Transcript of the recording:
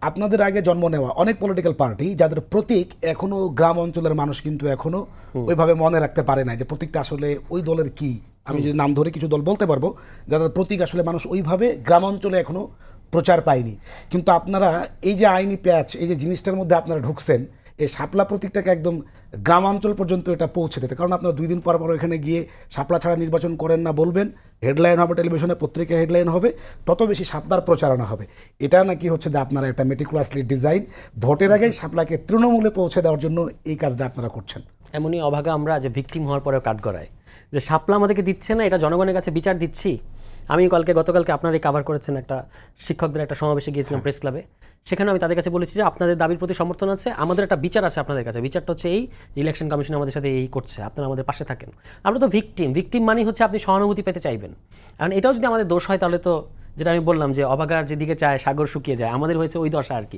আপনাদের আগে জন্ম নেওয়া অনেক পলিটিক্যাল পার্টি যাদের প্রতীক এখনো গ্রাম অঞ্চলের মানুষ কিন্তু এখনো ওইভাবে মনে রাখতে পারে না যে প্রতীকটা আসলে ওই দলের কি। আমি যদি নাম ধরে কিছু দল বলতে পারবো যাদের প্রতীক আসলে মানুষ ওইভাবে গ্রাম অঞ্চলে এখনো প্রচার পায়নি। কিন্তু আপনারা এই যে আইনি প্যাচ, এই যে জিনিসটার মধ্যে আপনারা ঢুকছেন, এই শাপলা প্রতীকটাকে একদম গ্রামাঞ্চল পর্যন্ত এটা পৌঁছে দিতে, কারণ আপনারা 2 দিন পর পর এখানে গিয়ে শাপলা ছাড়া নির্বাচন করেন না বলবেন, হেডলাইন হবে টেলিভিশনে, পত্রিকায় হেডলাইন হবে, তত বেশি শাপলার প্রচারণা হবে। এটা নাকি হচ্ছে যে আপনারা একটা মেটিকুলাসলি ডিজাইন, ভোটের আগেই শাপলাকে তৃণমূলে পৌঁছে দেওয়ার জন্য এই কাজটা আপনারা করছেন। এমনই অভাগা আমরা যে ভিকটিম হওয়ার পরেও কাঠগড়ায় যে শাপলা আমাদেরকে দিচ্ছে না, এটা জনগণের কাছে বিচার দিচ্ছি। আমি গতকালকে আপনারাই কাভার করেছেন, একটা শিক্ষকদের একটা সমাবেশে গিয়েছিলাম প্রেস ক্লাবে, সেখানে আমি তাদের কাছে বলেছি যে আপনাদের দাবির প্রতি সমর্থন আছে, আমাদের একটা বিচার আছে আপনাদের কাছে। বিচারটা হচ্ছে এই, ইলেকশন কমিশন আমাদের সাথে এই করছে, আপনারা আমাদের পাশে থাকেন। আমরা তো ভিকটিম মানে হচ্ছে আপনি সহানুভূতি পেতে চাইবেন। কারণ এটাও যদি আমাদের দোষ হয় তাহলে তো, যেটা আমি বললাম যে অভাগার যেদিকে চায় সাগর শুকিয়ে যায়, আমাদের হয়েছে ওই দশা আর কি।